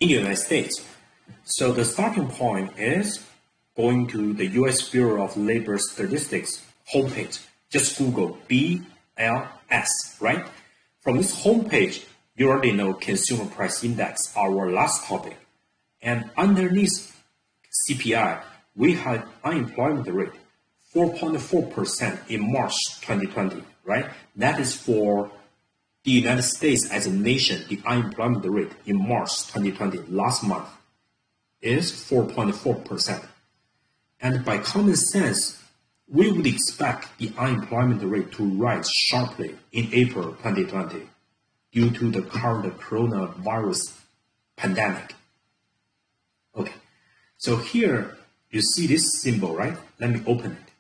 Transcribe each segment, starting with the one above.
in the United States. So the starting point is going to the US Bureau of Labor Statistics homepage. Just Google BLS, right? From this homepage, you already know Consumer Price Index, our last topic. And underneath CPI, we had unemployment rate 4.4% in March 2020, right? That is for the United States as a nation. The unemployment rate in March 2020, last month, is 4.4%. And by common sense, we would expect the unemployment rate to rise sharply in April 2020 due to the current coronavirus pandemic. Okay, so here you see this symbol, right? Let me open it.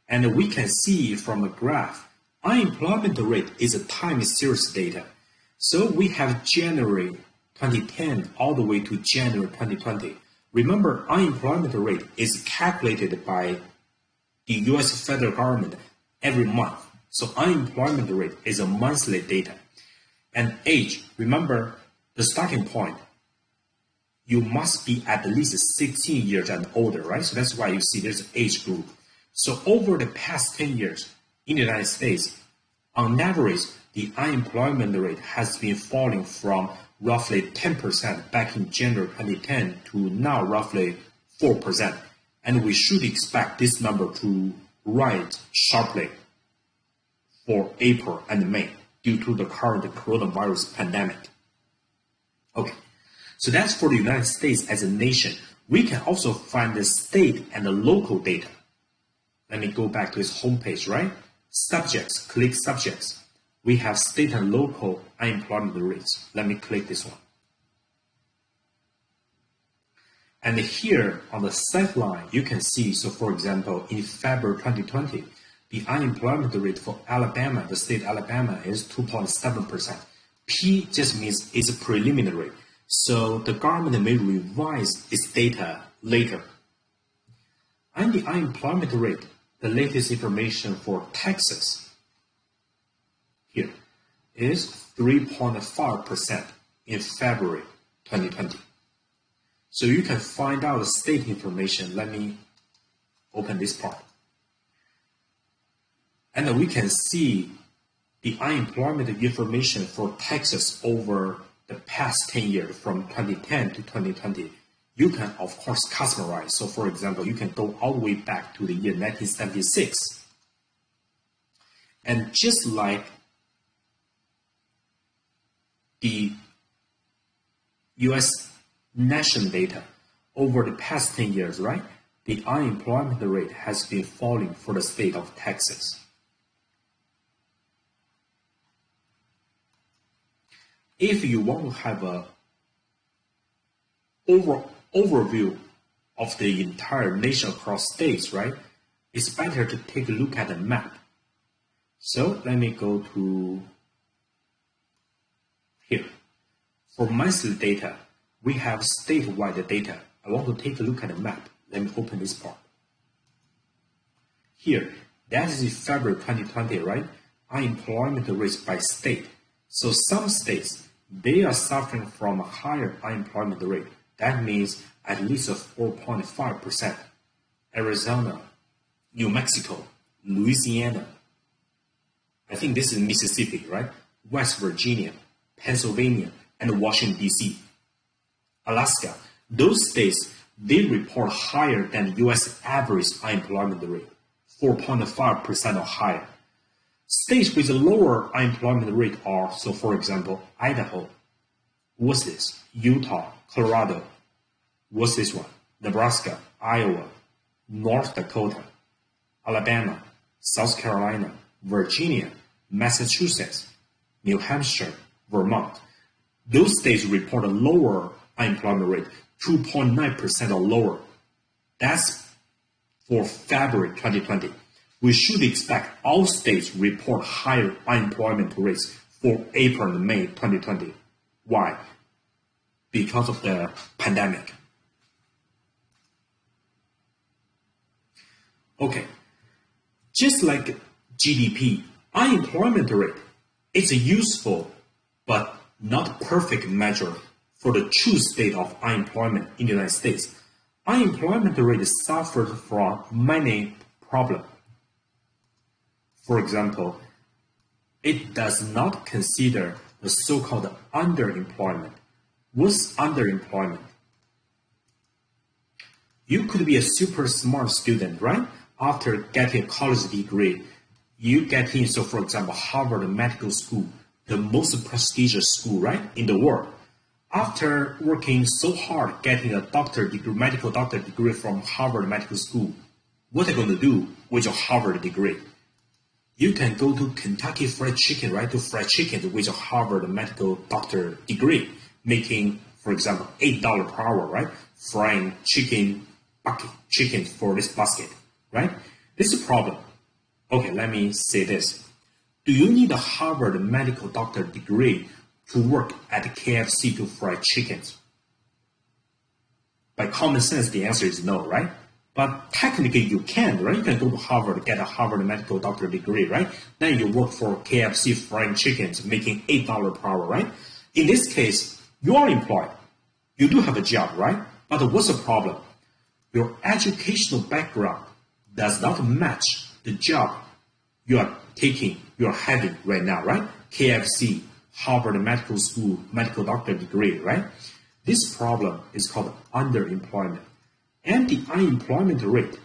And we can see from the graph, unemployment rate is a time series data. So we have January 2010 all the way to January 2020. Remember, unemployment rate is calculated by the US federal government every month. So unemployment rate is a monthly data. And age, remember the starting point. You must be at least 16 years and older, right? So that's why you see there's an age group. So over the past 10 years in the United States, on average, the unemployment rate has been falling from roughly 10% back in January 2010 to now roughly 4%. And we should expect this number to rise sharply for April and May due to the current coronavirus pandemic. Okay, so that's for the United States as a nation. We can also find the state and the local data. Let me go back to this homepage, right? Subjects, click subjects. We have state and local unemployment rates. Let me click this one. And here on the set line, you can see, so for example, in February 2020, the unemployment rate for Alabama, the state Alabama, is 2.7%. P just means it's preliminary. So the government may revise its data later. And the unemployment rate, the latest information for Texas, here is 3.5% in February 2020. So you can find out the state information. Let me open this part. And then we can see the unemployment information for Texas over the past 10 years from 2010 to 2020. You can, of course, customize. So for example, you can go all the way back to the year 1976. And just like the US national data over the past 10 years, right? The unemployment rate has been falling for the state of Texas. If you want to have a overview of the entire nation across states, right? It's better to take a look at the map. So let me go to here. For monthly data, we have statewide data. I want to take a look at the map. Let me open this part. Here, that is February 2020, right? Unemployment rates by state. So some states, they are suffering from a higher unemployment rate. That means at least a 4.5%. Arizona, New Mexico, Louisiana. I think this is Mississippi, right? West Virginia, Pennsylvania, and Washington, D.C. Alaska, those states, they report higher than U.S. average unemployment rate, 4.5% or higher. States with a lower unemployment rate are, so for example, Idaho. What's this? Utah, Colorado. What's this one? Nebraska, Iowa, North Dakota, Alabama, South Carolina, Virginia, Massachusetts, New Hampshire, Vermont. Those states report a lower unemployment rate, 2.9% or lower. That's for February 2020. We should expect all states report higher unemployment rates for April and May 2020. Why? Because of the pandemic. Okay, just like GDP, unemployment rate is useful but not perfect measure for the true state of unemployment in the United States. Unemployment rate suffers from many problems. For example, it does not consider the so-called underemployment. What's underemployment? You could be a super smart student, right? After getting a college degree, you get in, so for example, Harvard Medical School, the most prestigious school, right, in the world. After working so hard getting a doctor degree, medical doctor degree from Harvard Medical School, what are you going to do with your Harvard degree? You can go to Kentucky Fried Chicken, right, to fried chicken with your Harvard medical doctor degree, making, for example, $8 per hour, right, frying chicken for this basket, right? This is a problem. Okay, let me say this. Do you need a Harvard medical doctor degree to work at KFC to fry chickens? By common sense, the answer is no, right? But technically you can, right? You can go to Harvard, get a Harvard medical doctor degree, right? Then you work for KFC frying chickens, making $8 per hour, right? In this case, you are employed. You do have a job, right? But what's the problem? Your educational background does not match the job you are having right now, right? KFC, Harvard Medical School, medical doctor degree, right? This problem is called underemployment. And the unemployment rate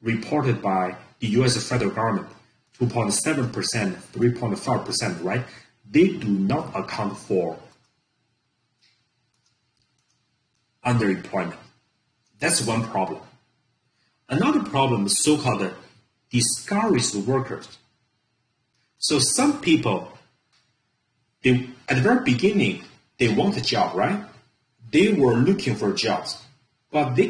reported by the US federal government, 2.7%, 3.5%, right? They do not account for underemployment. That's one problem. Another problem is so-called discouraged workers. So some people, at the very beginning, they want a job, right? They were looking for jobs, but they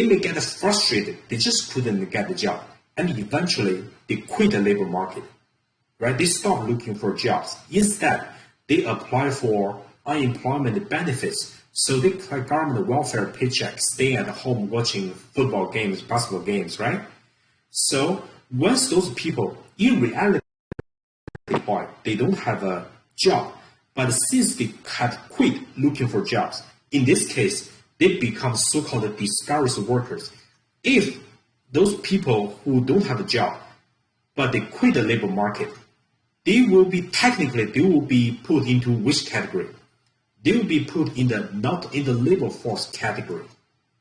may get frustrated. They just couldn't get the job, and eventually they quit the labor market, right? They stop looking for jobs. Instead, they apply for unemployment benefits. So they collect government welfare paychecks, stay at home watching football games, basketball games, right? So once those people, in reality, they don't have a job, but since they had quit looking for jobs, in this case, they become so-called discouraged workers. If those people who don't have a job, but they quit the labor market, they will be put into which category? They will be put in not in the labor force category.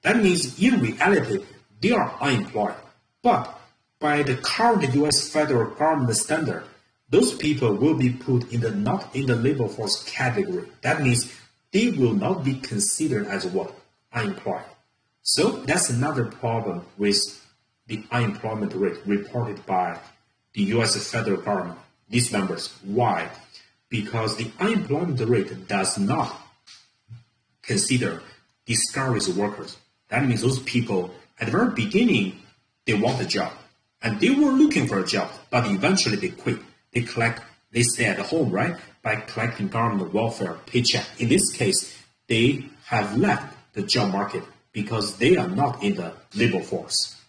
That means in reality, they are unemployed. But by the current US federal government standard, those people will be put in not in the labor force category. That means they will not be considered as what? Unemployed. So that's another problem with the unemployment rate reported by the US federal government. These numbers. Why? Because the unemployment rate does not consider discouraged workers. That means those people at the very beginning, they want a job and they were looking for a job, but eventually they quit. They stay at home, right? By collecting government welfare paycheck. In this case, they have left the job market because they are not in the labor force.